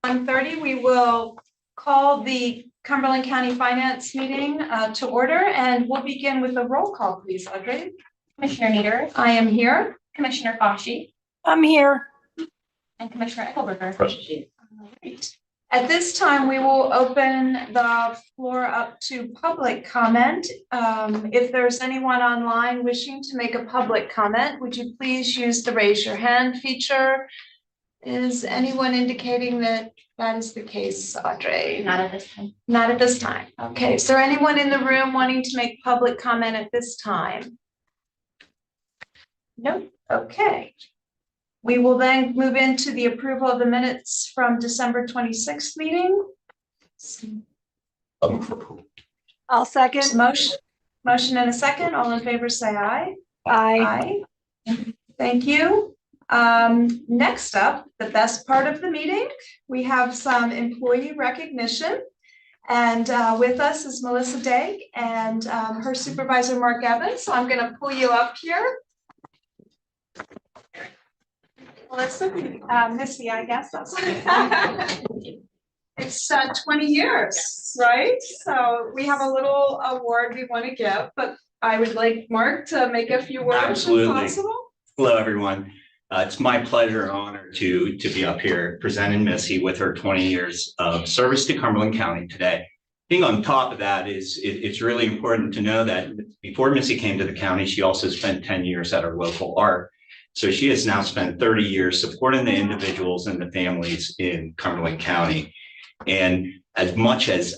1:30, we will call the Cumberland County Finance meeting to order, and we'll begin with a roll call, please, Audrey. Commissioner Nieder. I am here. Commissioner Fauci. I'm here. And Commissioner Eichelberger. Present. Right. At this time, we will open the floor up to public comment. If there's anyone online wishing to make a public comment, would you please use the raise your hand feature? Is anyone indicating that that is the case, Audrey? Not at this time. Not at this time. Okay, is there anyone in the room wanting to make public comment at this time? Nope. Okay. We will then move into the approval of the minutes from December 26th meeting. I'll second. Motion and a second. All in favor, say aye. Aye. Aye. Thank you. Next up, the best part of the meeting, we have some employee recognition. And with us is Melissa Degg and her supervisor, Mark Evans. So I'm going to pull you up here. Melissa, Missy, I guess that's it's 20 years, right? So we have a little award we want to give, but I would like Mark to make a few words. Absolutely. If possible. Hello, everyone. It's my pleasure and honor to be up here presenting Missy with her 20 years of service to Cumberland County today. I think on top of that is it's really important to know that before Missy came to the county, she also spent 10 years at our local ARC. So she has now spent 30 years supporting the individuals and the families in Cumberland County. And as much as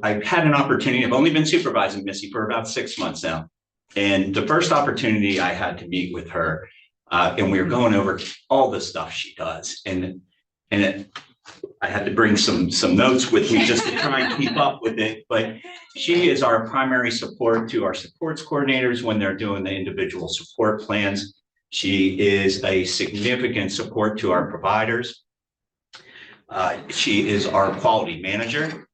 I've had an opportunity, I've only been supervising Missy for about 6 months now. And the first opportunity I had to meet with her, and we were going over all the stuff she does. And I had to bring some notes with me just to try and keep up with it. But she is our primary support to our supports coordinators when they're doing the individual support plans. She is a significant support to our providers. She is our quality manager.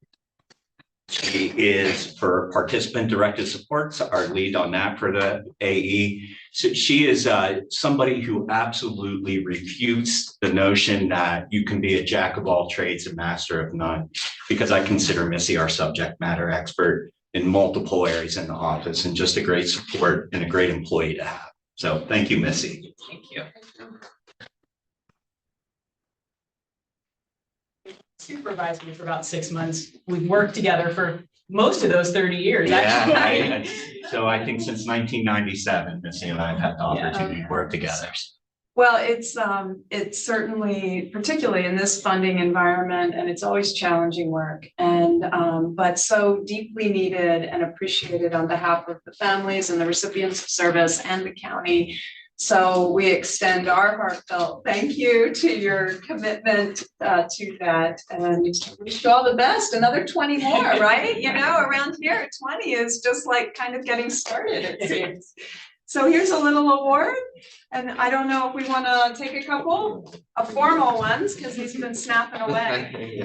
She is for participant directed supports, our lead on that for the AE. So she is somebody who absolutely refutes the notion that you can be a jack of all trades and master of none, because I consider Missy our subject matter expert in multiple areas in the office and just a great support and a great employee to have. So thank you, Missy. Thank you. Supervised me for about 6 months. We've worked together for most of those 30 years. Yeah, so I think since 1997, Missy and I have had the opportunity to work together. Well, it's certainly, particularly in this funding environment, and it's always challenging work, and but so deeply needed and appreciated on behalf of the families and the recipients of service and the county. So we extend our heartfelt thank you to your commitment to that, and wish you all the best. Another 20 more, right? You know, around here, 20 is just like kind of getting started, it seems. So here's a little award, and I don't know if we want to take a couple of formal ones because he's been snapping away.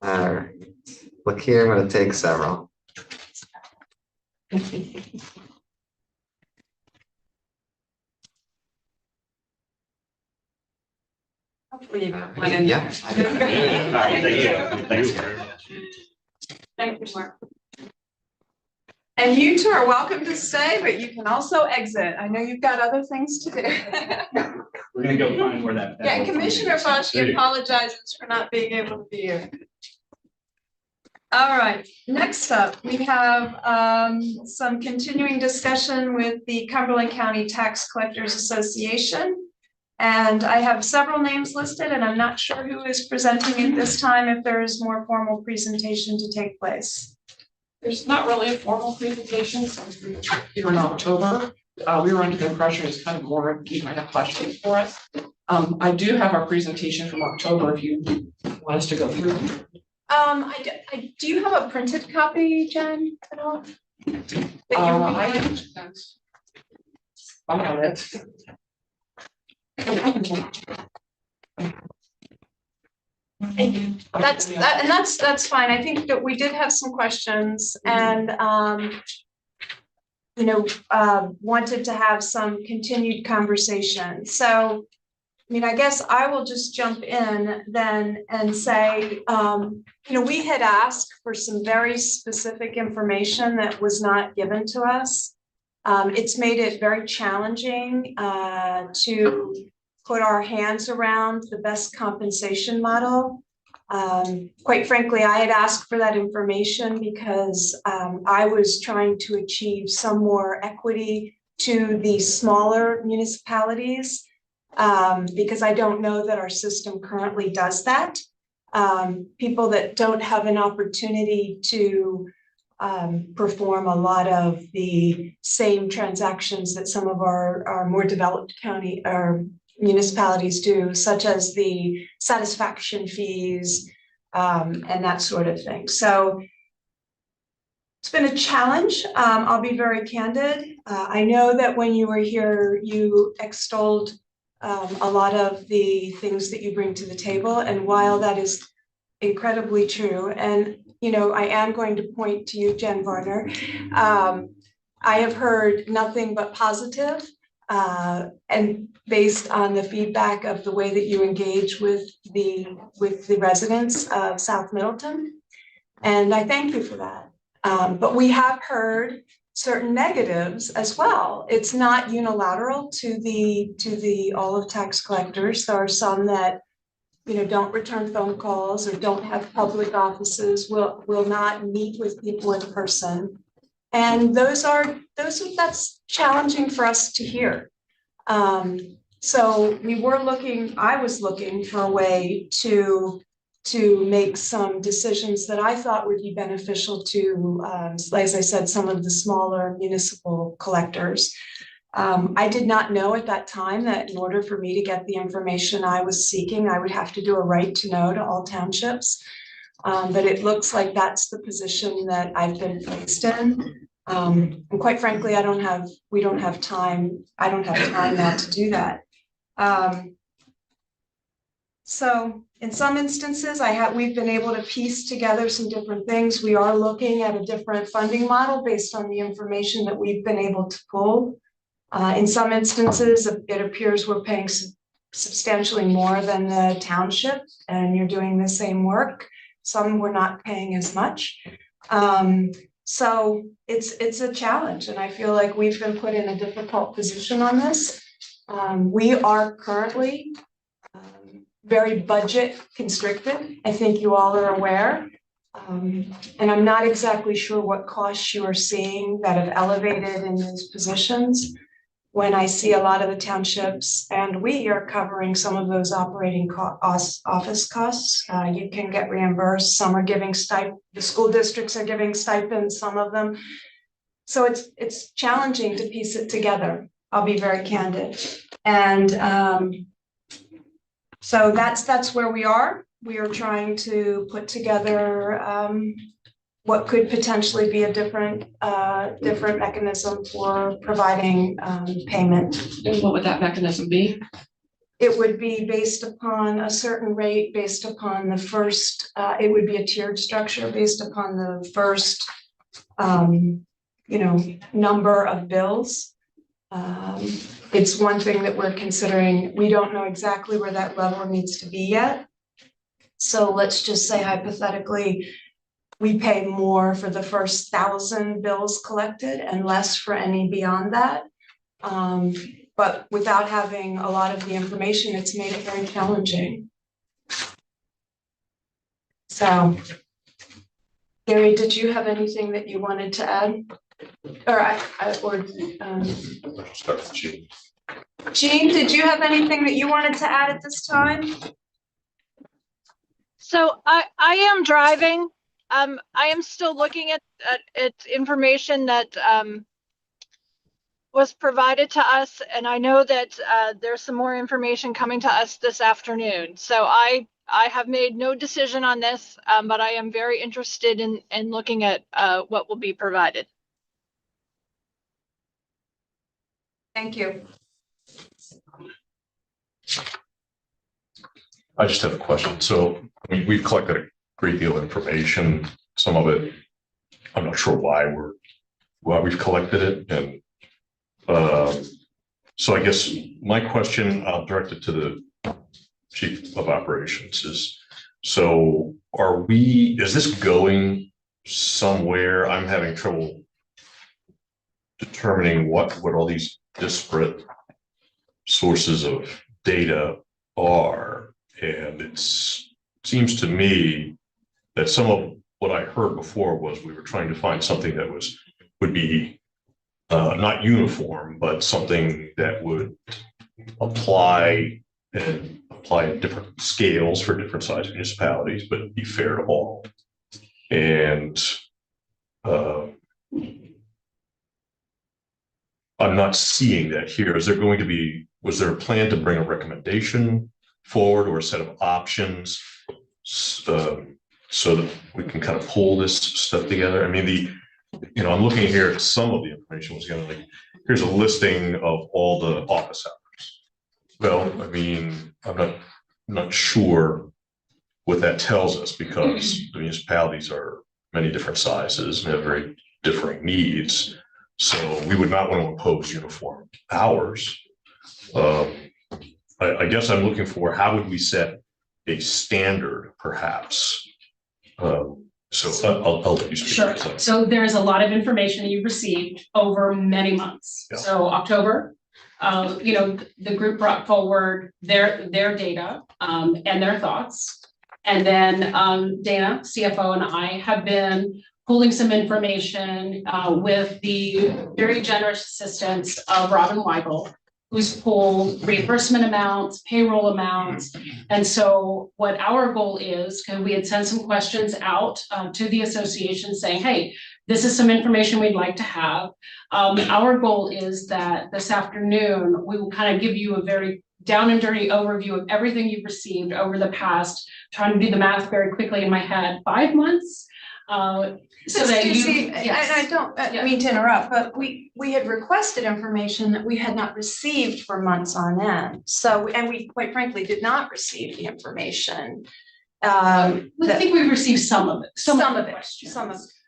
All right. Look here, I'm going to take several. Hopefully you got one in Yeah. there. All right, thank you. Thanks very much. Thank you, Mark. And you two are welcome to stay, but you can also exit. I know you've got other things to do. We're gonna go find where that. Yeah, Commissioner Fauci apologizes for not being able to be here. All right, next up, we have some continuing discussion with the Cumberland County Tax Collectors Association. And I have several names listed, and I'm not sure who is presenting at this time, if there is more formal presentation to take place. There's not really a formal presentation since we were here in October. We were under the impression it's kind of more of you might have questions for us. I do have our presentation from October if you want us to go through. Do you have a printed copy, Jen, at all? I have it. That's fine. I think that we did have some questions and wanted to have some continued conversation. So mean, I guess I will just jump in then and say, we had asked for some very specific information that was not given to us. It's made it very challenging to put our hands around the best compensation model. Quite frankly, I had asked for that information because I was trying to achieve some more equity to the smaller municipalities, because I don't know that our system currently does that. People that don't have an opportunity to perform a lot of the same transactions that some of our more developed county or municipalities do, such as the satisfaction fees and that sort of thing. So it's been a challenge. I'll be very candid. I know that when you were here, you extolled a lot of the things that you bring to the table. And while that is incredibly true, and I am going to point to you, Jen Varner, I have heard nothing but positive, and based on the feedback of the way that you engage with the residents of South Middleton. And I thank you for that. But we have heard certain negatives as well. It's not unilateral to the all of tax collectors. There are some that don't return phone calls or don't have public offices, will not meet with people in person. And that's challenging for us to hear. So I was looking for a way to make some decisions that I thought would be beneficial to, as I said, some of the smaller municipal collectors. I did not know at that time that in order for me to get the information I was seeking, I would have to do a right to know to all townships. But it looks like that's the position that I've been placed in. And quite frankly, we don't have time. I don't have time now to do that. So in some instances, we've been able to piece together some different things. We are looking at a different funding model based on the information that we've been able to pull. In some instances, it appears we're paying substantially more than the township, and you're doing the same work. Some we're not paying as much. So it's a challenge, and I feel like we've been put in a difficult position on this. We are currently very budget constricted. I think you all are aware. And I'm not exactly sure what costs you are seeing that have elevated in these positions. When I see a lot of the townships, and we are covering some of those operating office costs, you can get reimbursed. Some are giving the school districts are giving stipends, some of them. So it's challenging to piece it together. I'll be very candid. And so that's where we are. We are trying to put together what could potentially be a different mechanism for providing payment. And what would that mechanism be? It would be based upon a certain rate, based upon the first, it would be a tiered structure based upon the first, number of bills. It's one thing that we're considering. We don't know exactly where that level needs to be yet. So let's just say hypothetically, we pay more for the first 1,000 bills collected and less for any beyond that. But without having a lot of the information, it's made it very challenging. So, Gary, did you have anything that you wanted to add? Jean, did you have anything that you wanted to add at this time? So I am driving. I am still looking at information that was provided to us, and I know that there's some more information coming to us this afternoon. So I have made no decision on this, but I am very interested in looking at what will be provided. Thank you. I just have a question. So we've collected a great deal of information. Some of it, I'm not sure why we've collected it. And so I guess my question, I'll direct it to chief of operations is, so is this going somewhere? I'm having trouble determining what all these disparate sources of data are. And it seems to me that some of what I heard before was we were trying to find something that would be not uniform, but something that would apply at different scales for different size municipalities, but be fair to all. And I'm not seeing that here. Was there a plan to bring a recommendation forward or a set of options so that we can kind of pull this stuff together? I mean, I'm looking here at some of the information was going to, like, here's a listing of all the office hours. Well, I mean, I'm not sure what that tells us, because the municipalities are many different sizes and have very differing needs. So we would not want to impose uniform hours. I guess I'm looking for, how would we set a standard, perhaps? So I'll let you speak. Sure. So there's a lot of information that you've received over many months. Yeah. So October, the group brought forward their data and their thoughts. And then Dana, CFO, and I have been pulling some information with the very generous assistance of Robin Weigel, who's pulled reimbursement amounts, payroll amounts. And so what our goal is, because we had sent some questions out to the association saying, hey, this is some information we'd like to have. Our goal is that this afternoon, we will kind of give you a very down and dirty overview of everything you've received over the past, trying to do the math very quickly in my head, 5 months. So that And I don't mean to interrupt, but we had requested information that we had not received for months on end. So, and we quite frankly did not receive the information. I think we received some of it. Some of it, questions.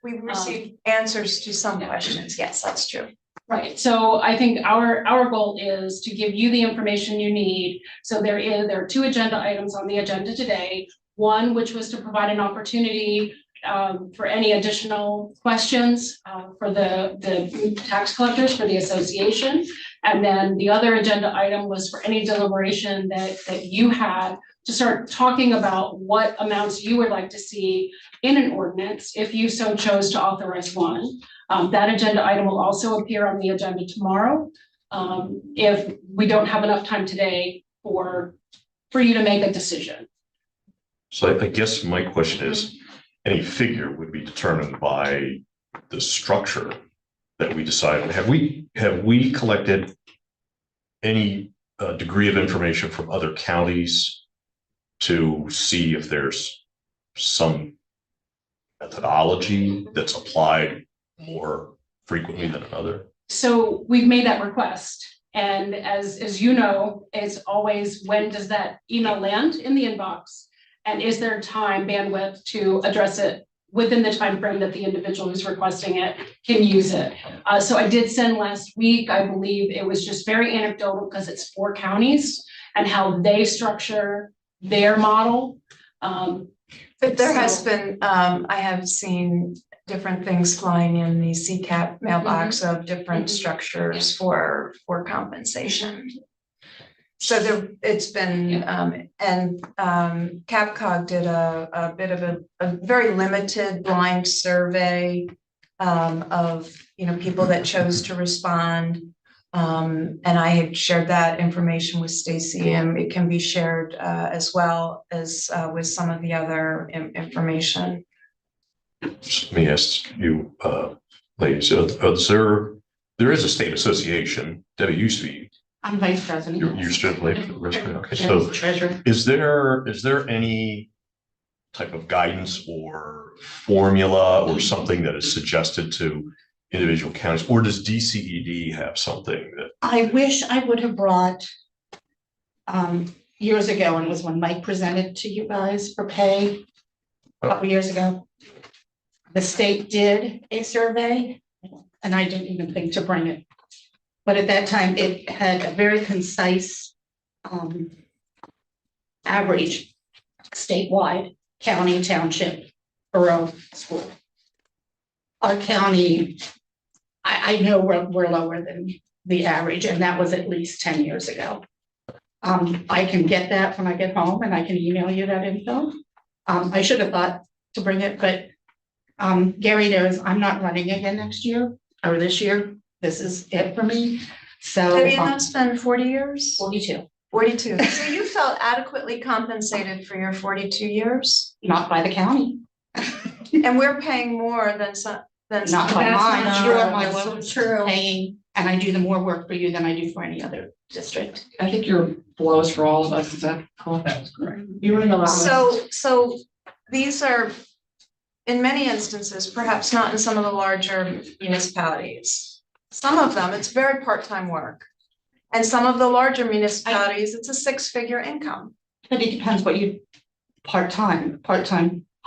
we received answers to some questions. Yes, that's true. Right, so I think our goal is to give you the information you need. So there are 2 agenda items on the agenda today. One, which was to provide an opportunity for any additional questions for the tax collectors for the association. And then the other agenda item was for any deliberation that you had to start talking about what amounts you would like to see in an ordinance, if you so chose to authorize one. That agenda item will also appear on the agenda tomorrow, if we don't have enough time today for you to make a decision. So I guess my question is, any figure would be determined by the structure that we decide on. Have we collected any degree of information from other counties to see if there's some methodology that's applied more frequently than another? So we've made that request. And as you know, it's always, when does that email land in the inbox? And is there time, bandwidth to address it within the time frame that the individual who's requesting it can use it? So I did send last week. I believe it was just very anecdotal because it's 4 counties and how they structure their model. But there has been, I have seen different things flying in the CCAP mailbox of different structures for compensation. So it's been, and CapCog did a bit of a very limited blind survey of, people that chose to respond. And I had shared that information with Stacy, and it can be shared as well as with some of the other information. Let me ask you, ladies, there is a state association that it used to be. I'm vice president. You're still late. Okay, so Treasurer. is there any type of guidance or formula or something that is suggested to individual counties, or does DCED have something that? I wish I would have brought years ago, and it was when Mike presented to you guys for pay a couple years ago. The state did a survey, and I didn't even think to bring it. But at that time, it had a very concise average statewide, county, township, borough, school. Our county, I know we're lower than the average, and that was at least 10 years ago. I can get that when I get home and I can email you that info. I should have thought to bring it, but Gary knows I'm not running again next year or this year. This is it for me. So Debbie, that's been 40 years? 42, 42. So you felt adequately compensated for your 42 years? not by the county, And we're paying more than some, not by That's mine. not You're true. my That's lowest not true. paying, and I do the more work for you than I do for any other district. I think you're below us for all of us, is that correct? That's correct. You were in the last. So these are, in many instances, perhaps not in some of the larger municipalities. Some of them, it's very part-time work. And some of the larger municipalities, it's a six-figure income. But it depends what you, part-time.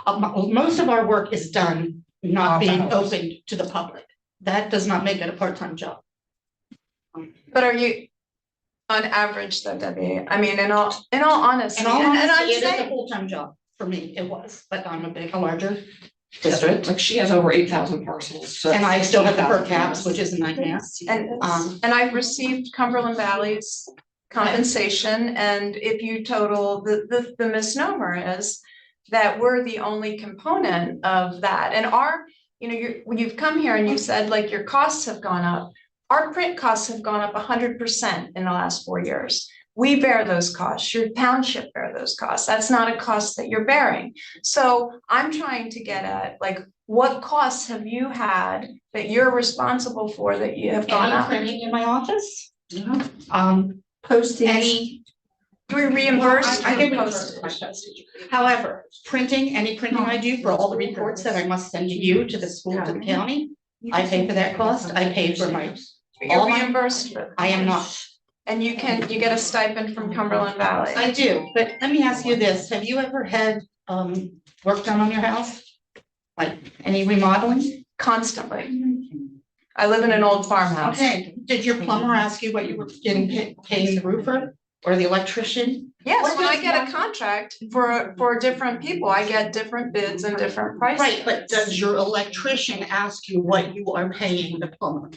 Most of our work is done not being open to the public. That does not make it a part-time job. But are you, on average though, Debbie, I mean, in all honesty, In all and I'm honesty, it is a saying, full-time job for me, it was, but I'm a larger District, like she has over 8,000 parcels. So and I still have the per 8,000 caps, which is a nightmare. and I've received Cumberland Valley's compensation, and if you total, the misnomer is that we're the only component of that, and our, when you've come here and you said like your costs have gone up, our print costs have gone up 100% in the last 4 years. We bear those costs, your township bear those costs, that's not a cost that you're bearing. So I'm trying to get at, like, what costs have you had that you're responsible for that you have gone Any up? printing in my office, Postage. any. We reimburse I get for postage. postage. However, any printing I do for all the reports that I must send to you, to the school, to the county, I pay for that cost, I pay for my, You're all my, reimbursed for. I am not. And you get a stipend from Cumberland Valley. I do, but let me ask you this, have you ever had work done on your house? Like any remodeling? Constantly. I live in an old farmhouse. Okay, did your plumber ask you what you were getting paying the roofer or the electrician? Yes, when I get a contract for different people, I get different bids and different prices. Right, but does your electrician ask you what you are paying the plumber?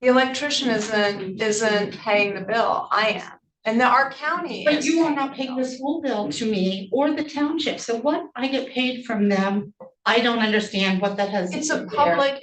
The electrician isn't paying the bill, I am, and our county But is. you are not paying the school bill to me or the township, so what I get paid from them, I don't understand what that has. These are public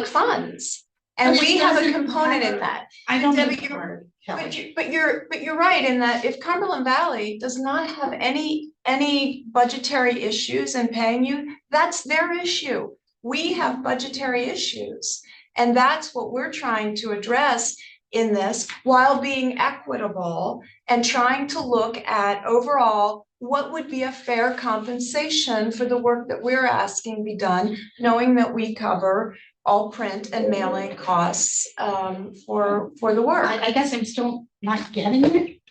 funds, and we have a component in that. I don't. Debbie, But you're right in that if Cumberland Valley does not have any budgetary issues in paying you, that's their issue. We have budgetary issues, and that's what we're trying to address in this, while being equitable and trying to look at overall what would be a fair compensation for the work that we're asking be done, knowing that we cover all print and mailing costs for the work. I guess I'm still not getting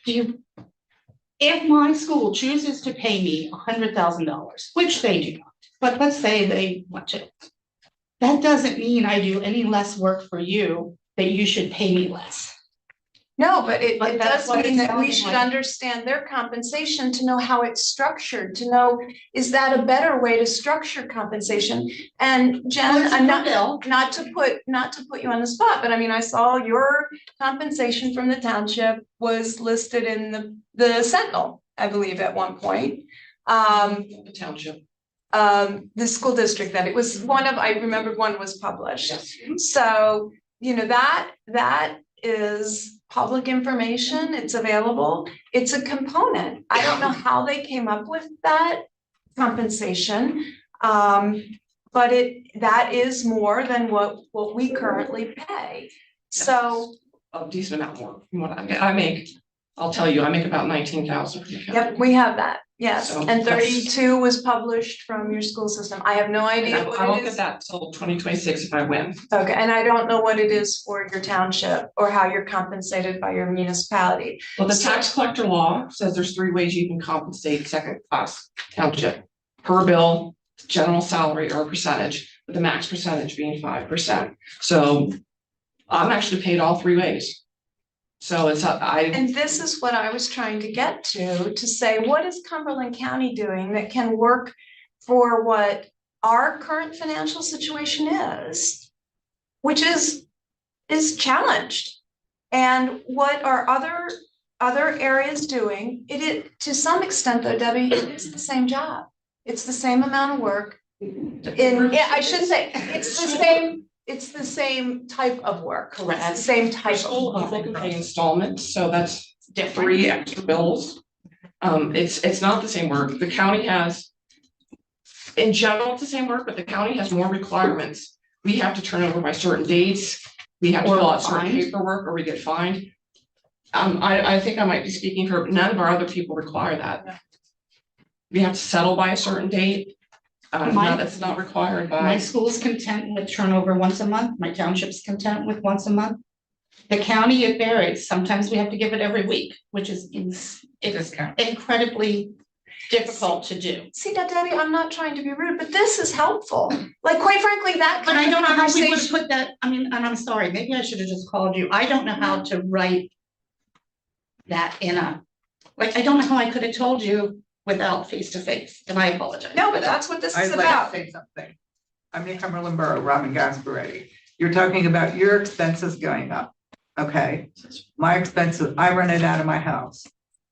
it. If my school chooses to pay me $100,000, which they do not, but let's say they want to, that doesn't mean I do any less work for you, that you should pay me less. No, but it that's does what mean it's that we sounding should like. understand their compensation to know how it's structured, to know, is that a better way to structure compensation? And Jen, I'm not to put you on the spot, but I mean, I saw your compensation from the township was listed in the Sentinel, I believe, at one point. The township. The school district, that it was I remembered one was published. Yes. So, that is public information, it's available, it's a component. I don't know how they came up with that compensation. But that is more than what we currently pay. So. A decent amount more from what I make. I'll tell you, I make about 19,000 from the county. Yep, we have that, yes, So and that's- 32 was published from your school system. I have no And idea I what won't it get is. that till 2026 if I win. Okay, and I don't know what it is for your township or how you're compensated by your municipality. Well, the tax collector law says there's 3 ways you can compensate second class township. Per bill, general salary or a percentage, with the max percentage being 5%. So I'm actually paid all 3 ways. So And this is what I was trying to get to say, what is Cumberland County doing that can work for what our current financial situation is, which is challenged. And what are other areas doing? It is, to some extent though, Debbie, it's the same job. It's the same amount of work. I shouldn't say, it's the same type of work. Correct. It's the same type of school, work. people can pay installments, so that's Different. 3 extra bills. It's not the same work. The county has, in general, it's the same work, but the county has more requirements. We have to turn over by certain dates. We have to fill out certain paperwork or we get fined. I think I might be speaking for, none of our other people require that. We have to settle by a certain date. That's not required by. My school's content with turnover once a month, my township's content with once a month. The county, it varies, sometimes we have to give it every week, which is incredibly difficult to do. See, now, Debbie, I'm not trying to be rude, but this is helpful. Like, quite frankly, that But kind I of don't know how we would have conversation. put that, I mean, and I'm sorry, maybe I should have just called you, I don't know how to write that in a, like, I don't know how I could have told you without face to face, and I apologize. No, but that's what this is I'd like about. to say something. I'm in Cumberland Borough, Robin Gasparetti. You're talking about your expenses going up. Okay, my expenses, I run it out of my house.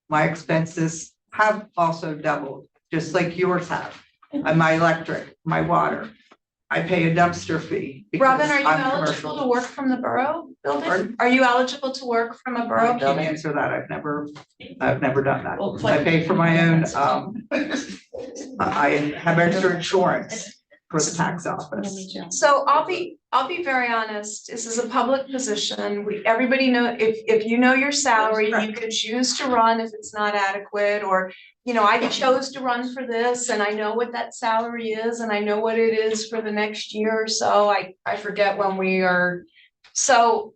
My expenses have also doubled, just like yours have. And my electric, my water. I pay a dumpster fee. because Robin, are you I'm eligible commercial. to work from the borough building? Pardon? Are you eligible to work from a I borough can't building? answer that. I've never done that. Well, I pay for my own, I have extra insurance for the tax office. So I'll be very honest, this is a public position, everybody know, if you know your salary, you can choose to run if it's not adequate, or, you know, I chose to run for this, and I know what that salary is, and I know what it is for the next year or so, I forget when we are, so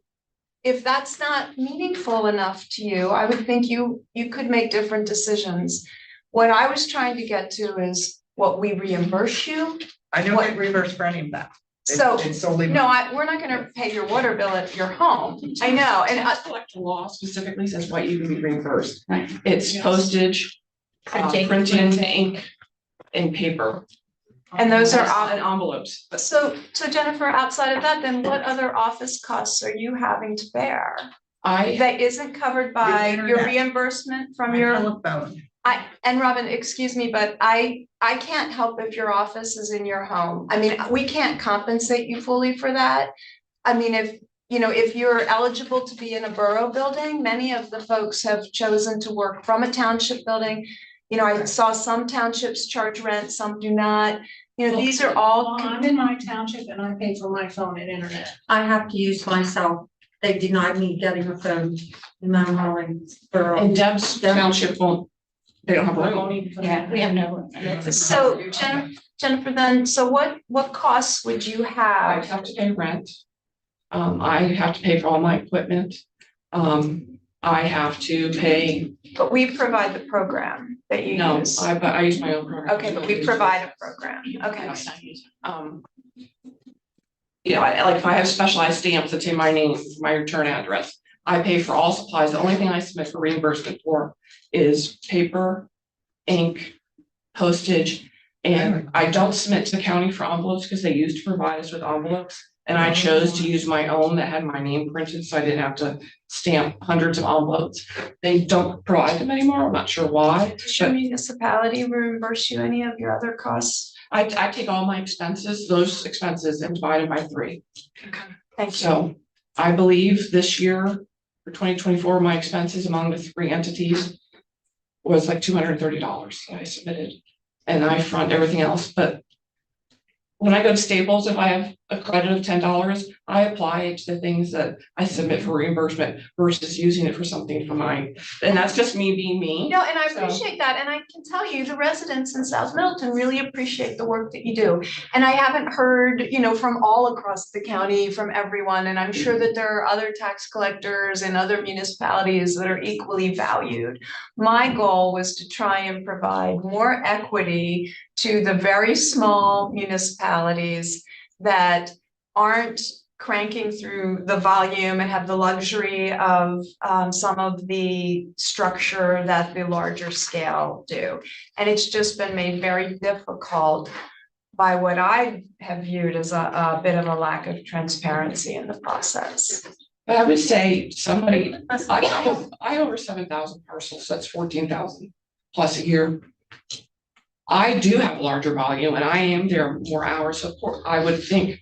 if that's not meaningful enough to you, I would think you could make different decisions. What I was trying to get to is what we reimburse you. I don't get reimbursed for any of that. So, It's solely. no, we're not gonna pay your water bill at your home. I know, and Tax collector law specifically says what you can be reimbursed. Right. It's postage, printing, ink, and paper. and those are And envelopes. so Jennifer, outside of that, then what other office costs are you having to bear? That isn't covered by your internet. reimbursement from My your, telephone. and Robin, excuse me, but I can't help if your office is in your home. I mean, we can't compensate you fully for that. I mean, if, you know, if you're eligible to be in a borough building, many of the folks have chosen to work from a township building. You know, I saw some townships charge rent, some do not. You know, these are all. I'm in my township and I pay for my phone and internet. I have to use myself. They denied me getting a phone in Mount Holly. And Deb's township won't, they don't have room. Yeah, we have no. So Jennifer, then, so what costs would you I have? have to pay rent. I have to pay for all my equipment. I have to pay, But we provide the program that you no, use. I use my own program. Okay, but we provide a program, okay. You know, like if I have specialized stamps that say my name, my return address, I pay for all supplies. The only thing I submit for reimbursement for is paper, ink, postage, and I don't submit to the county for envelopes because they used to provide us with envelopes. And I chose to use my own that had my name printed, so I didn't have to stamp hundreds of envelopes. They don't provide them anymore. I'm not sure why. Does your municipality reimburse you any of your other costs? I take all my expenses, those expenses, and divide it by 3. Thank you. So I believe this year for 2024, my expenses among the 3 entities was like $230 that I submitted. And I front everything else, but when I go to Staples, if I have a credit of $10, I apply it to the things that I submit for reimbursement versus using it for something for mine. And that's just me being me. No, and I So- appreciate that, and I can tell you, the residents in South Middleton really appreciate the work that you do. And I haven't heard, you know, from all across the county, from everyone, and I'm sure that there are other tax collectors in other municipalities that are equally valued. My goal was to try and provide more equity to the very small municipalities that aren't cranking through the volume and have the luxury of some of the structure that the larger scale do. And it's just been made very difficult by what I have viewed as a bit of a lack of transparency in the process. But I would say somebody, I over 7,000 parcels, that's 14,000 plus a year. I do have a larger volume and I am there more hours, so I would think,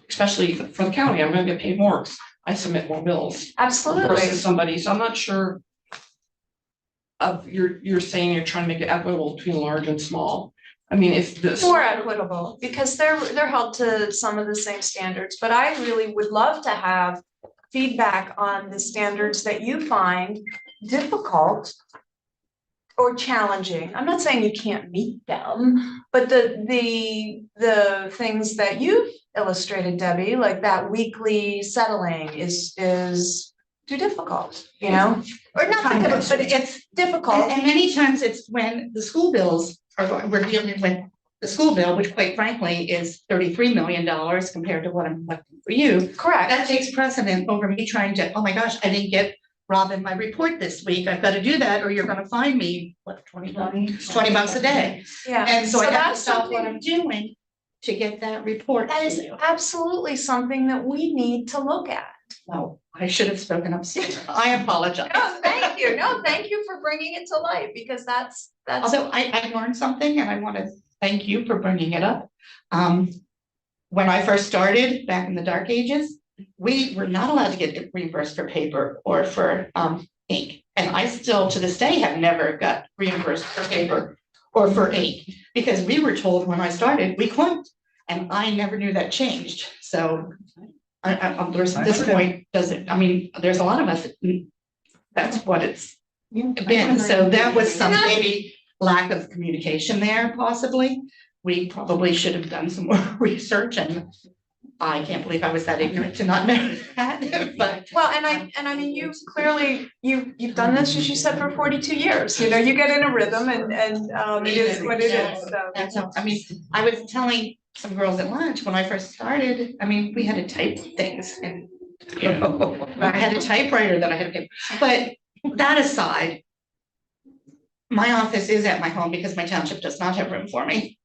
especially for the county, I'm gonna get paid more, 'cause I submit more bills Absolutely. versus somebody, so I'm not sure. You're saying you're trying to make it equitable between large and small. I mean, if this. More equitable, because they're held to some of the same standards, but I really would love to have feedback on the standards that you find difficult or challenging. I'm not saying you can't meet them, but the things that you've illustrated, Debbie, like that weekly settling is too difficult, you know? Or not difficult, but it's difficult, and many times it's when the school bills are going, we're dealing with the school bill, which quite frankly is $33 million compared to what I'm collecting for you. Correct. That takes precedent over me trying to, oh my gosh, I didn't get Robin my report this week, I've got to do that, or you're gonna fine me, what, 20 bucks a day. Yeah. And so I have to that's stop what something- I'm doing to get that report. That is to you. absolutely something that we need to look at. No, I should have spoken up sooner. I apologize. No, thank you. No, thank you for bringing it to light, because that's. Although I learned something and I want to thank you for bringing it up. When I first started back in the dark ages, we were not allowed to get reimbursed for paper or for ink. And I still to this day have never got reimbursed for paper or for ink, because we were told when I started, we couldn't. And I never knew that changed. So there's this point, I mean, there's a lot of us, that's what it's been. So that was some maybe lack of communication there, possibly. We probably should have done some more research, and I can't believe I was that ignorant to not know that, but. Well, and I mean, you clearly, you've done this, as you said, for 42 years, you know, you get in a rhythm and it is what it is, so. That's all, I mean, I was telling some girls at lunch when I first started, I mean, we had to type things and. I had a typewriter that I had to, but that aside. My office is at my home because my township does not have room for me.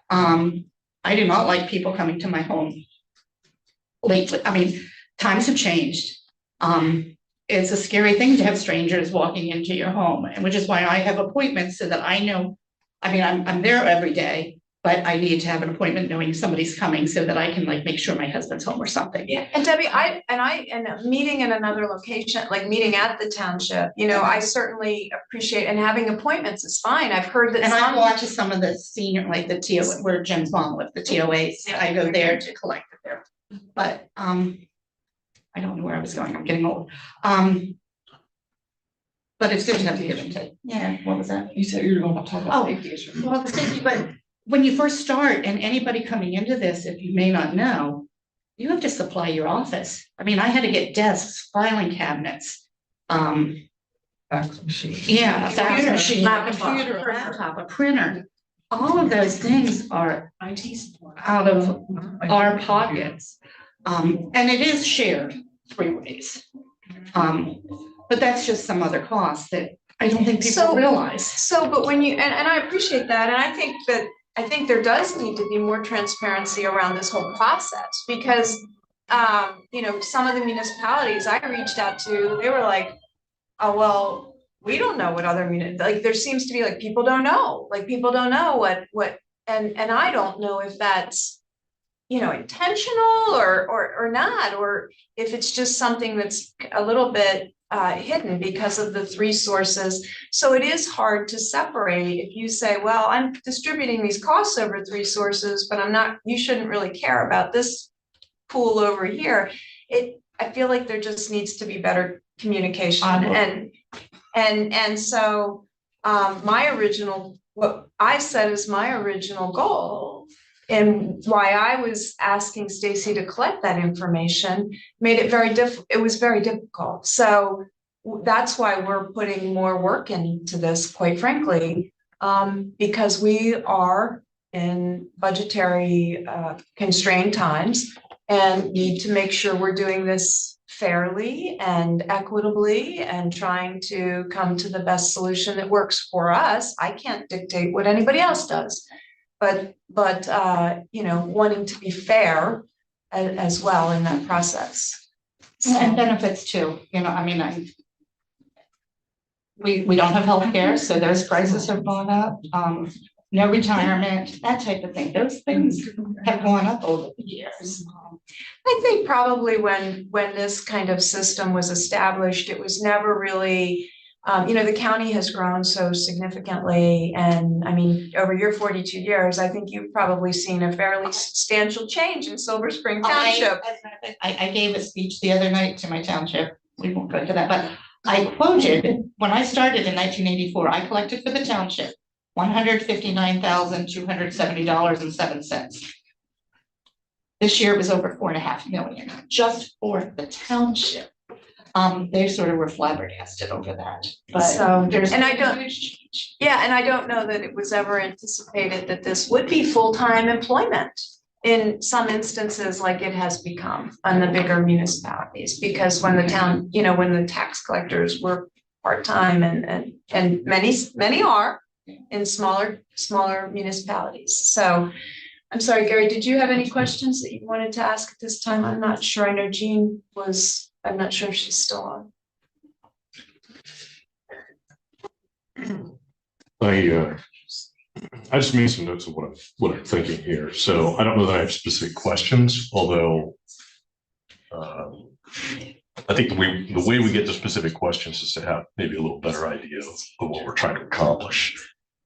I do not like people coming to my home lately. I mean, times have changed. It's a scary thing to have strangers walking into your home, and which is why I have appointments so that I know, I mean, I'm there every day, but I need to have an appointment knowing somebody's coming so that I can like make sure my husband's home or something. Yeah, and Debbie, and meeting in another location, like meeting at the township, you know, I certainly appreciate, and having appointments is fine. I've heard that. And I watch some of the senior, like the TO, where Jim's mom lived, the TOAs, I go there to collect it there. But, I don't know where I was going, I'm getting old. But it's good to have the give and take. Yeah, what was that? You said you were going to talk about Oh, safety issues. well, the safety, but when you first start, and anybody coming into this, if you may not know, you have to supply your office. I mean, I had to get desks, filing cabinets. Fax machine. Yeah, a fax Computer, machine, a laptop. computer, a laptop, a printer. All of those things are IT support. out of our pockets. And it is shared 3 ways. But that's just some other cost that I don't think people So- realize. So, but when you, and I appreciate that, and I think there does need to be more transparency around this whole process, because you know, some of the municipalities I reached out to, they were like, oh, well, we don't know what other like, there seems to be like, people don't know what, and I don't know if that's, you know, intentional or not, or if it's just something that's a little bit hidden because of the 3 sources. So it is hard to separate if you say, well, I'm distributing these costs over 3 sources, but I'm not, you shouldn't really care about this pool over here. I feel like there just needs to be better communication, and so what I said is my original goal, and why I was asking Stacy to collect that information made it it was very difficult. So that's why we're putting more work into this, quite frankly, because we are in budgetary constrained times. and need to make sure we're doing this fairly and equitably and trying to come to the best solution that works for us. I can't dictate what anybody else does. But you know, wanting to be fair as well in that process. And benefits too, you know, I mean, we don't have healthcare, so those prices have gone up. No retirement, that type of thing. Those things have gone up over the years. I think probably when this kind of system was established, it was never really, you know, the county has grown so significantly. And I mean, over your 42 years, I think you've probably seen a fairly substantial change in Silver Spring Township. I gave a speech the other night to my township. We won't go into that, but I quoted, when I started in 1984, I collected for the township $159,270.07. This year it was over $4.5 million, just for the township. They sort of were flabbergasted over that, but So, there's and a I don't, huge change. yeah, and I don't know that it was ever anticipated that this would be full-time employment in some instances like it has become on the bigger municipalities, because when the town, you know, when the tax collectors were part-time and many are in smaller municipalities. So I'm sorry, Gary, did you have any questions that you wanted to ask at this time? I'm not sure. I know Jean was, I'm not sure if she's still on. I just made some notes of what I'm thinking here. So I don't know that I have specific questions, although I think the way we get to specific questions is to have maybe a little better idea of what we're trying to accomplish.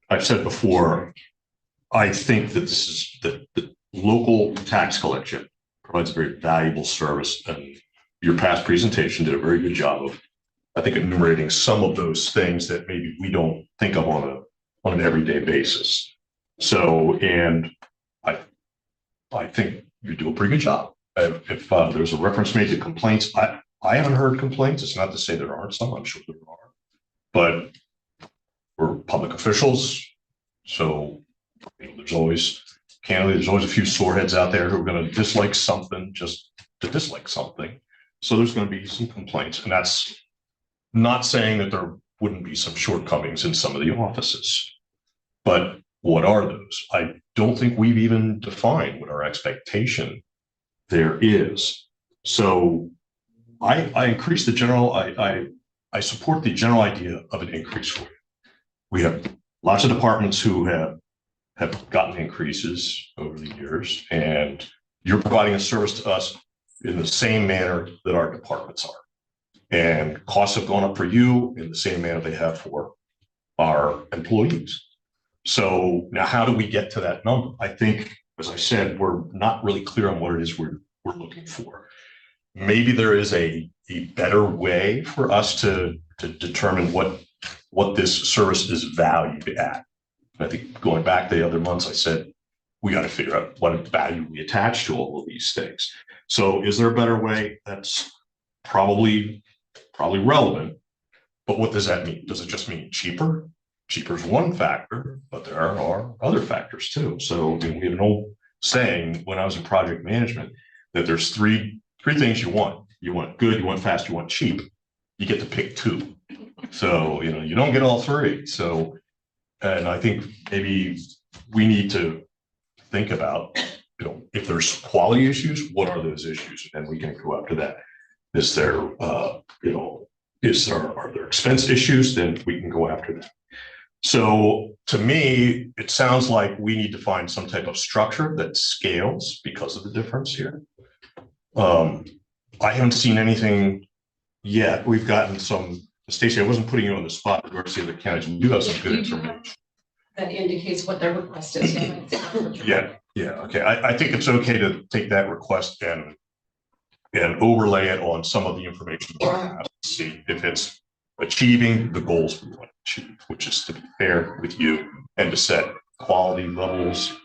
I've said before, I think that the local tax collection provides a very valuable service, and your past presentation did a very good job of, I think, enumerating some of those things that maybe we don't think of on an everyday basis. So, and I think you do a pretty good job. If there's a reference made to complaints, I haven't heard complaints. It's not to say there aren't some, I'm sure there are, but we're public officials. So, you know, there's always a few sore heads out there who are going to dislike something just to dislike something. So there's going to be some complaints, and that's not saying that there wouldn't be some shortcomings in some of the offices. But what are those? I don't think we've even defined what our expectation there is. So I increase the general, I support the general idea of an increase for you. We have lots of departments who have gotten increases over the years, and you're providing a service to us in the same manner that our departments are. And costs have gone up for you in the same manner they have for our employees. So now how do we get to that number? I think, as I said, we're not really clear on what it is we're looking for. Maybe there is a better way for us to determine what this service is valued at. I think going back the other months, I said, we got to figure out what value we attach to all of these things. So is there a better way? That's probably relevant, but what does that mean? Does it just mean cheaper? Cheaper is one factor, but there are other factors too. So we have an old saying when I was in project management that there's three things you want. You want good, you want fast, you want cheap. You get to pick two. So, you know, you don't get all three. So, and I think maybe we need to think about, you know, if there's quality issues, what are those issues? And we can go after that. Is there, you know, are there expense issues? Then we can go after that. So to me, it sounds like we need to find some type of structure that scales because of the difference here. I haven't seen anything yet. We've gotten some, Stacey, I wasn't putting you on the spot. Where's the other counties? We do have some good information. That indicates what their request is. Yeah, okay. I think it's okay to take that request and overlay it on some of the information we have to see if it's achieving the goals we want to achieve, which is to be fair with you and to set quality levels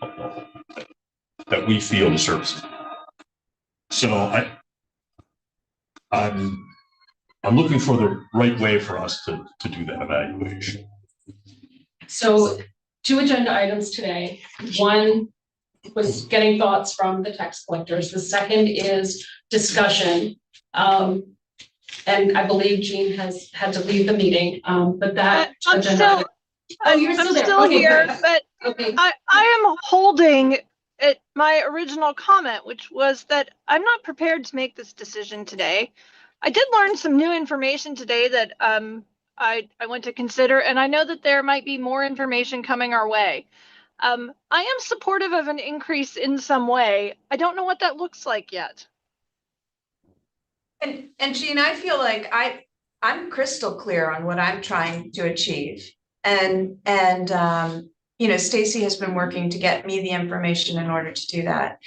that we feel the service. So I'm looking for the right way for us to do that evaluation. So 2 agenda items today. One was getting thoughts from the tax collectors. The second is discussion. And I believe Jean has had to leave the meeting, but that. I'm agenda still, item- Oh, you're I'm still there. still Okay, here, good. but Okay. I am holding at my original comment, which was that I'm not prepared to make this decision today. I did learn some new information today that I want to consider, and I know that there might be more information coming our way. I am supportive of an increase in some way. I don't know what that looks like yet. And Jean, I feel like I'm crystal clear on what I'm trying to achieve. And Stacy has been working to get me the information in order to do that.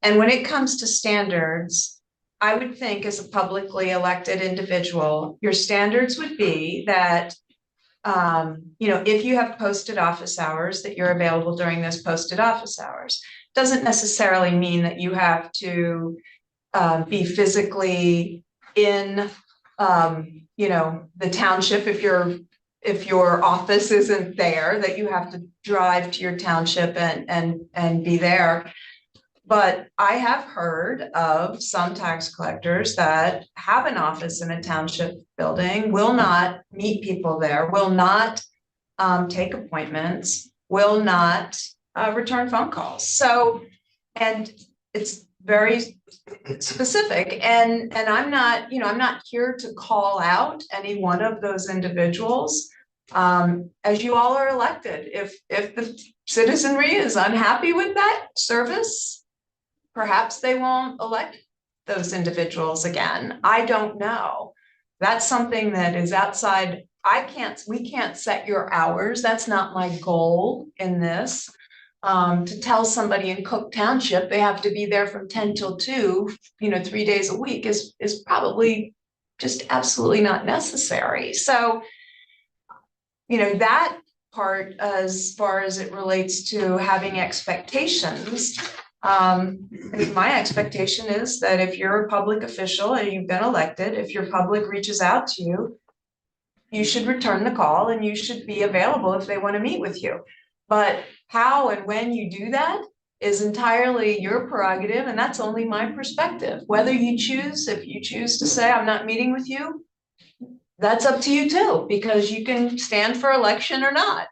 And when it comes to standards, I would think as a publicly elected individual, your standards would be that if you have posted office hours, that you're available during those posted office hours. Doesn't necessarily mean that you have to be physically in, the township if your office isn't there, that you have to drive to your township and be there. But I have heard of some tax collectors that have an office in a township building, will not meet people there, will not take appointments, will not return phone calls. So, and it's very specific, and I'm not here to call out any one of those individuals. As you all are elected, if the citizenry is unhappy with that service, perhaps they won't elect those individuals again. I don't know. That's something that is outside. We can't set your hours. That's not my goal in this. To tell somebody in Cook Township they have to be there from 10 till 2, 3 days a week is probably just absolutely not necessary. So, that part, as far as it relates to having expectations, my expectation is that if you're a public official and you've been elected, if your public reaches out to you, you should return the call and you should be available if they want to meet with you. But how and when you do that is entirely your prerogative, and that's only my perspective. Whether if you choose to say, I'm not meeting with you, that's up to you too, because you can stand for election or not,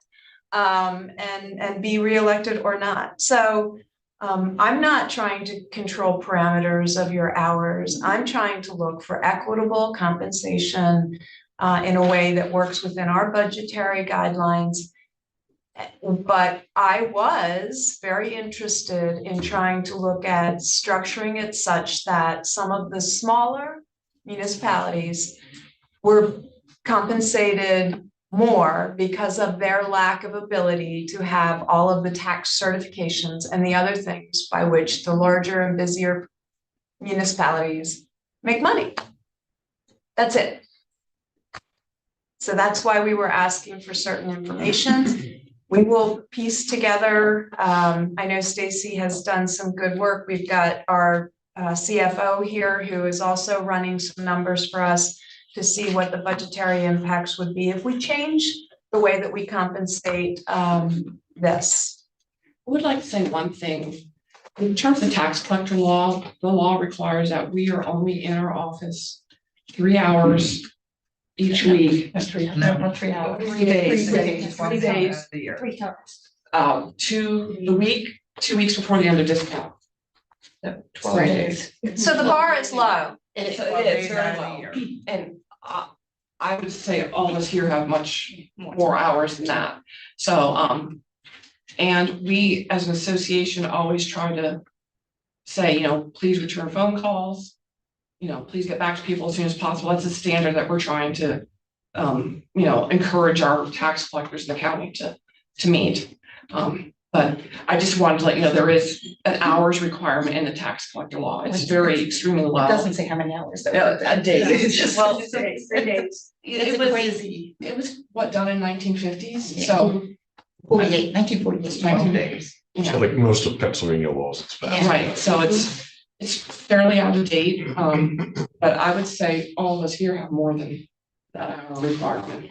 and be reelected or not. So I'm not trying to control parameters of your hours. I'm trying to look for equitable compensation in a way that works within our budgetary guidelines. But I was very interested in trying to look at structuring it such that some of the smaller municipalities were compensated more because of their lack of ability to have all of the tax certifications and the other things by which the larger and busier municipalities make money. That's it. So that's why we were asking for certain information. We will piece together. I know Stacy has done some good work. We've got our CFO here who is also running some numbers for us to see what the budgetary impacts would be if we change the way that we compensate this. I would like to say one thing. In terms of tax collector law, the law requires that we are only in our office 3 hours each week. That's 3 hours. No, 3 hours. 3 days. 3 days of the year. 3 times. 2 weeks before the end of discount. 12 days. So the bar is low. So it is very low. And I would say all of us here have much more hours than that. So, and we as an association always try to say, please return phone calls. Please get back to people as soon as possible. That's a standard that we're trying to, encourage our tax collectors in the county to meet. But I just wanted to let you know, there is an hours requirement in the tax collector law. It's very extremely low. It doesn't say how many hours. A day. It's just, Well, 3 days. It was crazy. It was done in 1950s. So 1948. 19 days. So like most of Pennsylvania laws, it's fast. Right. So it's fairly out of date. But I would say all of us here have more than that hour requirement.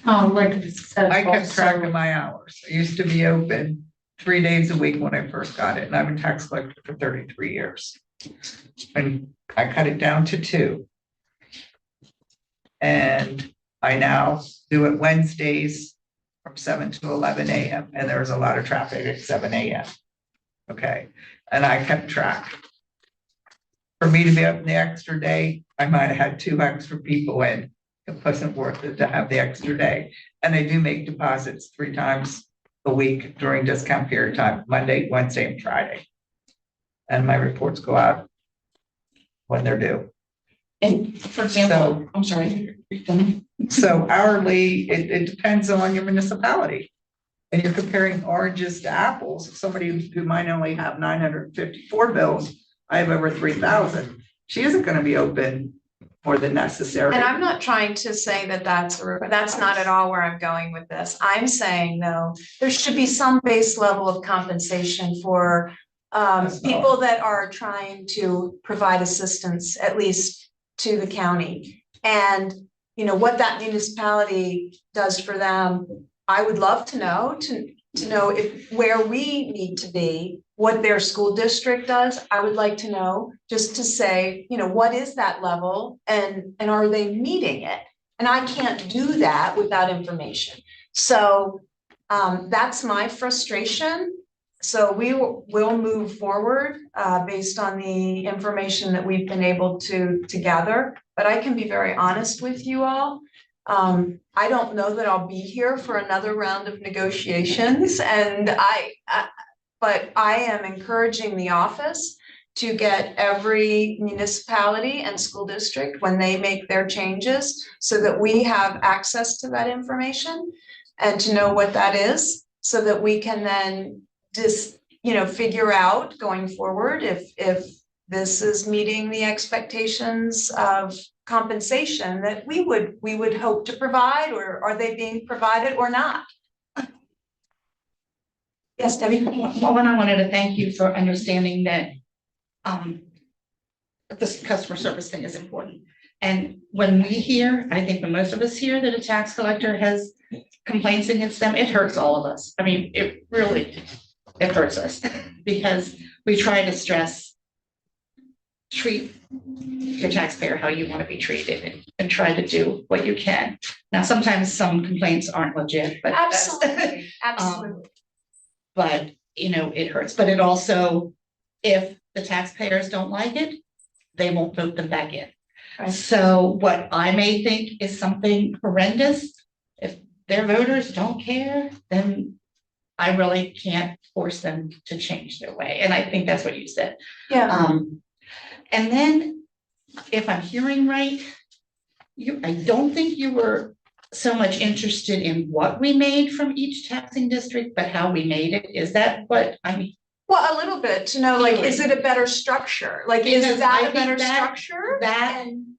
I kept track of my hours. I used to be open 3 days a week when I first got it, and I've been tax collector for 33 years. And I cut it down to 2. And I now do it Wednesdays from 7 to 11 a.m. And there's a lot of traffic at 7 a.m. Okay, and I kept track. For me to be up the extra day, I might have had 2 extra people in. It wasn't worth it to have the extra day. And I do make deposits 3 times a week during discount period time, Monday, Wednesday, and Friday. And my reports go out when they're due. And for example, I'm sorry. So hourly, it depends on your municipality. And you're comparing oranges to apples. Somebody who might only have 954 bills, I have over 3,000. She isn't going to be open more than necessary. And I'm not trying to say that that's not at all where I'm going with this. I'm saying, though, there should be some base level of compensation for people that are trying to provide assistance, at least to the county. And, you know, what that municipality does for them, I would love to know, to know if where we need to be, what their school district does. I would like to know, just to say, you know, what is that level and are they meeting it? And I can't do that without information. So that's my frustration. So we'll move forward based on the information that we've been able to gather. But I can be very honest with you all. I don't know that I'll be here for another round of negotiations, and but I am encouraging the office to get every municipality and school district when they make their changes so that we have access to that information and to know what that is so that we can then just, you know, figure out going forward if this is meeting the expectations of compensation that we would hope to provide, or are they being provided or not? Yes, Debbie. Well, and I wanted to thank you for understanding that this customer service thing is important. And when we hear, I think when most of us hear that a tax collector has complaints against them, it hurts all of us. I mean, it hurts us because we try to stress, treat your taxpayer how you want to be treated and try to do what you can. Now, sometimes some complaints aren't legit, but Absolutely, absolutely. But, you know, it hurts, but it also, if the taxpayers don't like it, they won't vote them back in. Right. So what I may think is something horrendous, if their voters don't care, then I really can't force them to change their way. And I think that's what you said. Yeah. And then if I'm hearing right, I don't think you were so much interested in what we made from each taxing district, but how we made it. Is that what I mean? Well, a little bit to know, like, is it a better structure? Like, is Because that I a better think structure? that And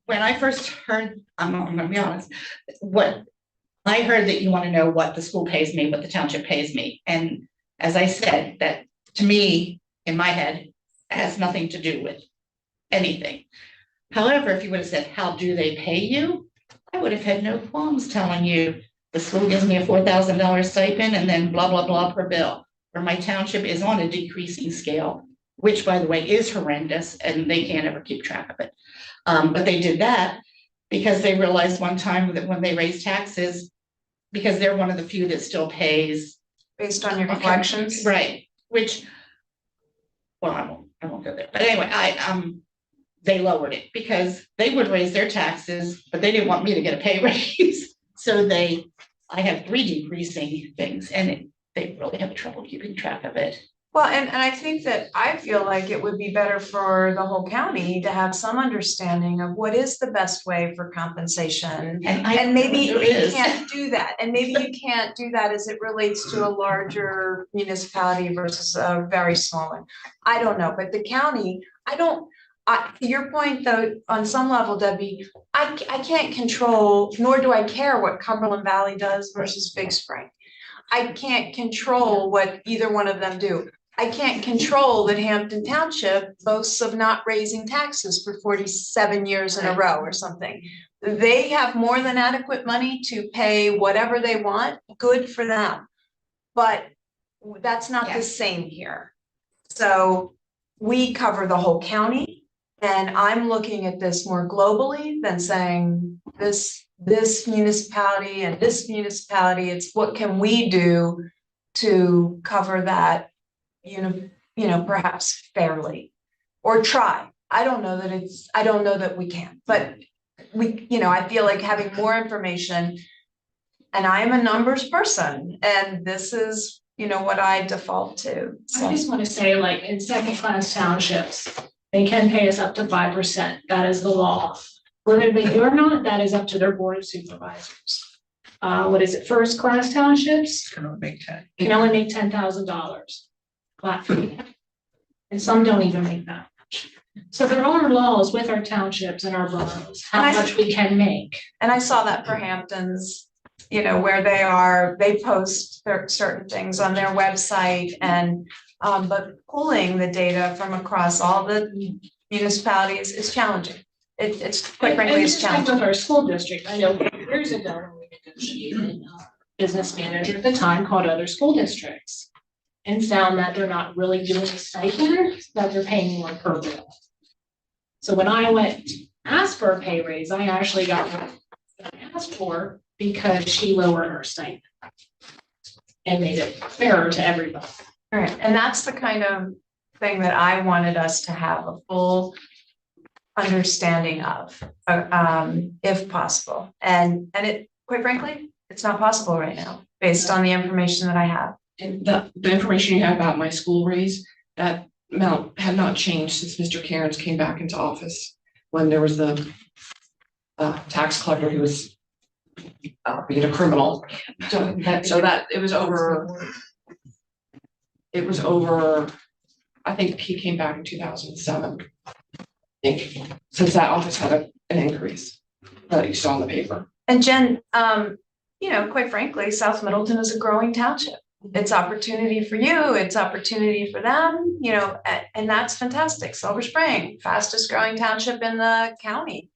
when I first heard, I'm gonna be honest, what I heard that you want to know what the school pays me, what the township pays me. And as I said, that to me, in my head, has nothing to do with anything. However, if you would have said, how do they pay you? I would have had no qualms telling you the school gives me a $4,000 stipend and then blah, blah, blah per bill. Or my township is on a decreasing scale, which by the way is horrendous and they can't ever keep track of it. But they did that because they realized one time that when they raised taxes, because they're one of the few that still pays. based on your collections? Right, which, well, I won't go there. But anyway, they lowered it because they would raise their taxes, but they didn't want me to get a pay raise. So I have 3 decreasing things and they really have trouble keeping track of it. Well, and I think that I feel like it would be better for the whole county to have some understanding of what is the best way for compensation. And maybe you can't do that. And maybe you can't do that as it relates to a larger municipality versus a very small one. I don't know, but the county, your point though, on some level, Debbie, I can't control, nor do I care what Cumberland Valley does versus Big Spring. I can't control what either one of them do. I can't control that Hampton Township boasts of not raising taxes for 47 years in a row or something. They have more than adequate money to pay whatever they want, good for them. but that's not the same here. So we cover the whole county, and I'm looking at this more globally than saying this municipality and this municipality. It's what can we do to cover that, perhaps fairly, or try. I don't know that we can, but I feel like having more information, and I am a numbers person, and this is, what I default to. I So, just want to say, like, in second class townships, they can pay us up to 5%. That is the law. Whether they do or not, that is up to their board of supervisors. What is it, first class townships? Can only make 10. Can only make $10,000 flat fee. And some don't even make that much. So there are laws with our townships and our boroughs, how And I- much we can make. and I saw that for Hamptons, where they post certain things on their website, and, but pulling the data from across all the municipalities is challenging. It's quite frankly, it's And just like challenging. with our school district, I know years ago, when we negotiated, business manager at the time called other school districts and found that they're not really doing a stipend, that they're paying more per bill. So when I went to ask for a pay raise, I actually got what I asked for because she lowered her stipend and made it fairer to everybody. All right, and that's the kind of thing that I wanted us to have a full understanding of, if possible. And it, quite frankly, it's not possible right now, based on the information that I have. And the information you have about my school raise, that amount had not changed since Mr. Cairns came back into office, when there was the tax collector who was being a criminal. So that it was over, I think he came back in 2007. I think, since that office had an increase that you saw in the paper. And Jen, quite frankly, South Middleton is a growing township. It's opportunity for you, it's opportunity for them, and that's fantastic. Silver Spring, fastest growing township in the county,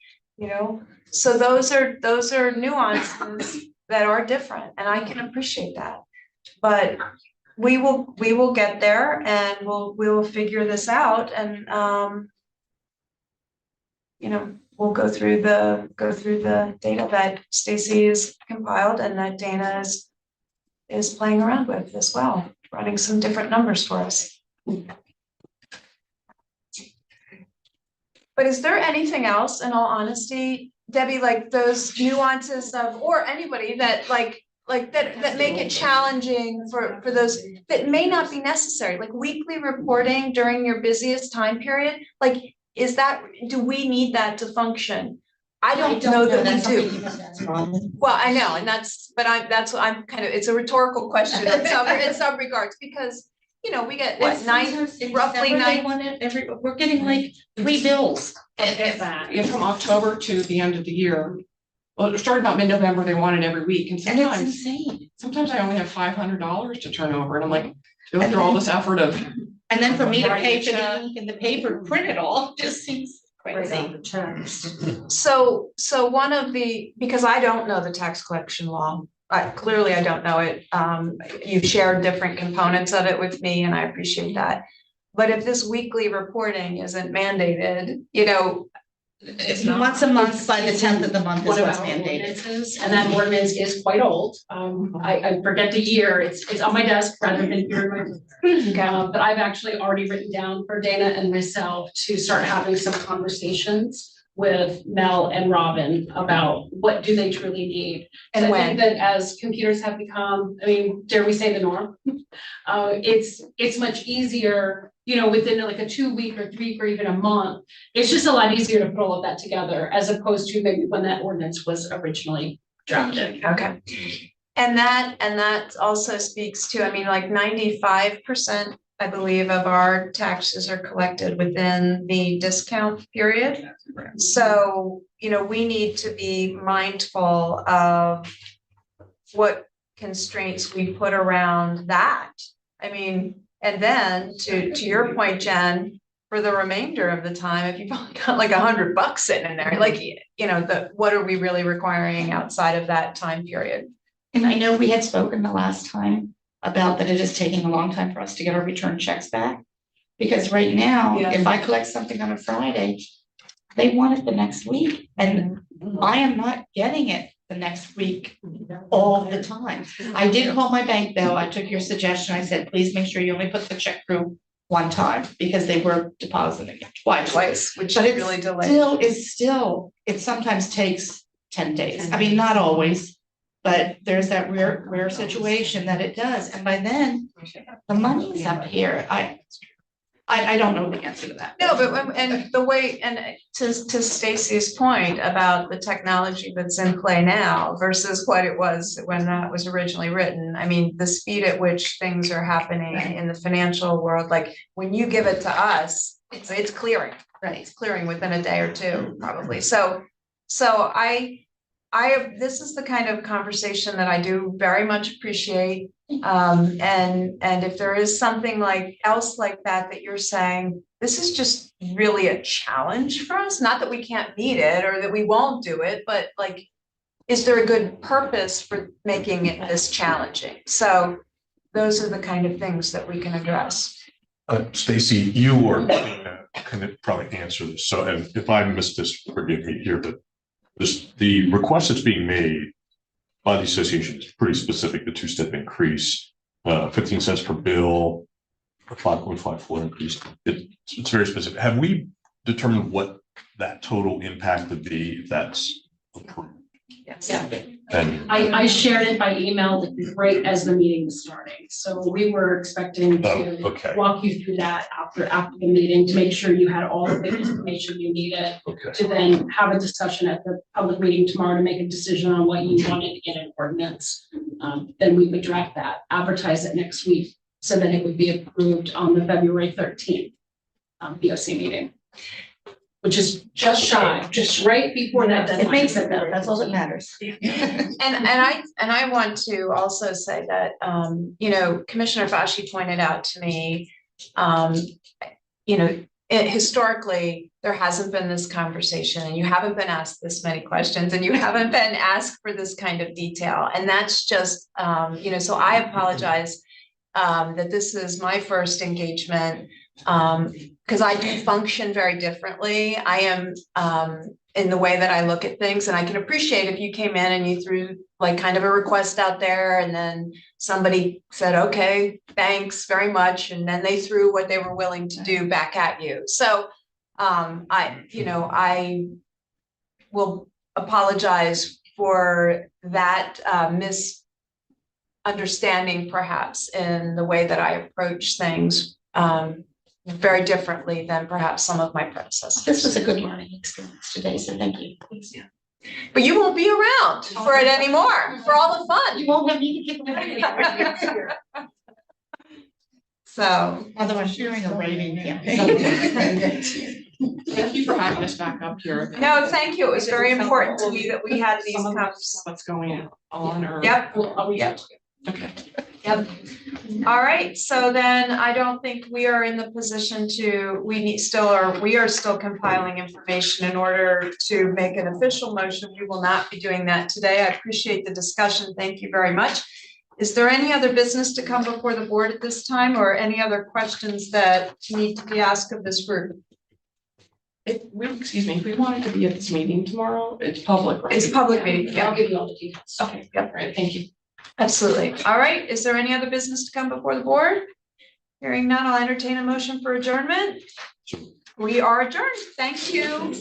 So those are nuances that are different, and I can appreciate that. But we will get there, and we will figure this out, and we'll go through the data that Stacy has compiled and that Dana is playing around with as well, running some different numbers for us. But is there anything else, in all honesty, Debbie, like those nuances of, or anybody that that make it challenging for those that may not be necessary, like weekly reporting during your busiest time period? Like, do we need that to function? I don't know that we do. Well, I know, and that's what I'm kind of, it's a rhetorical question in some regards, because, we get what, roughly 9. We're getting like 3 bills. Yeah, from October to the end of the year. Well, it started about mid-November, they want it every week, and It's sometimes insane. I only have $500 to turn over, and I'm like, go through all this effort of. And then for me to pay for the ink and the paper, print it all, just seems crazy. So because I don't know the tax collection law, clearly I don't know it. You've shared different components of it with me, and I appreciate that. But if this weekly reporting isn't mandated, It's once a month by the 10th of the month is One of what's our mandated. ordinances, and that ordinance is quite old. I forget the year, it's on my desk rather than here in my. But I've actually already written down for Dana and myself to start having some conversations with Mel and Robin about what do they truly need. And I when? think that as computers have become, dare we say the norm? It's much easier, within like a 2 week or 3 week or even a month. It's just a lot easier to put all of that together as opposed to maybe when that ordinance was originally drafted. Okay. And that also speaks to, like 95%, I believe, of our taxes are collected within the discount period. So, we need to be mindful of what constraints we put around that. And then to your point, Jen, for the remainder of the time, if you've only got like $100 sitting in there, like, what are we really requiring outside of that time period? And I know we had spoken the last time, about that it is taking a long time for us to get our return checks back. Because right now, Yeah. if I collect something on a Friday, they want it the next week, and I am not getting it the next week all the time. I did call my bank though. I took your suggestion. I said, please make sure you only put the check through one time because they were depositing it twice. Which But is it's really delayed. it sometimes takes 10 days. I mean, not always, but there's that rare situation that it does. And by then, the money's up here. I don't know the answer to that. No, but and the way, and to Stacy's point about the technology that's in play now versus what it was when that was originally written. I mean, the speed at which things are happening in the financial world, like when you give it to us, it's clearing. Right. It's clearing within a day or two, probably. So this is the kind of conversation that I do very much appreciate. And if there is something else like that you're saying, this is just really a challenge for us, not that we can't meet it or that we won't do it, but like, is there a good purpose for making it this challenging? So those are the kind of things that we can address. Stacy, you are can probably answer this. So, and if I missed this, forgive me here, but the request that's being made by the association is pretty specific. The two-step increase, 15 cents per bill, a 5.54 increase. It's very specific. Have we determined what that total impact would be if that's approved? Yes. And I shared it by email right as the meeting was starting. So we were expecting to okay. walk you through that after the meeting to make sure you had all of the information you needed to then have a discussion at the public meeting tomorrow to make a decision on what you wanted in an ordinance. Then we would draft that, advertise it next week so that it would be approved on the February 13th BOC meeting. Which is just shy, just right before that deadline. It makes it though, that's all that matters. And I want to also say that, Commissioner Fashi pointed out to me, historically, there hasn't been this conversation and you haven't been asked this many questions and you haven't been asked for this kind of detail. And that's just, so I apologize that this is my first engagement. Because I do function very differently. I am in the way that I look at things, and I can appreciate if you came in and you threw kind of a request out there and then somebody said, okay, thanks very much. And then they threw what they were willing to do back at you. So I will apologize for that misunderstanding perhaps in the way that I approach things. Very differently than perhaps some of my predecessors. This was a good learning experience today, so thank you. Yeah. But you won't be around for it anymore, for all the fun. You won't have me to kick So. Although I'm sharing a rating campaign. Thank you for having us back up here. No, thank you. It was very important to me that we had these conversations. What's going on or? Yep. Yep. Okay. Yep. All right. So then I don't think we are in the position we are still compiling information in order to make an official motion. We will not be doing that today. I appreciate the discussion. Thank you very much. Is there any other business to come before the board at this time or any other questions that need to be asked of this group? Excuse me, if we wanted to be at this meeting tomorrow, it's public, right? It's a public meeting. I'll give you all the details. Okay. Yep. All right, thank you. Absolutely. All right. Is there any other business to come before the board? Hearing none, I'll entertain a motion for adjournment. We are adjourned. Thank you.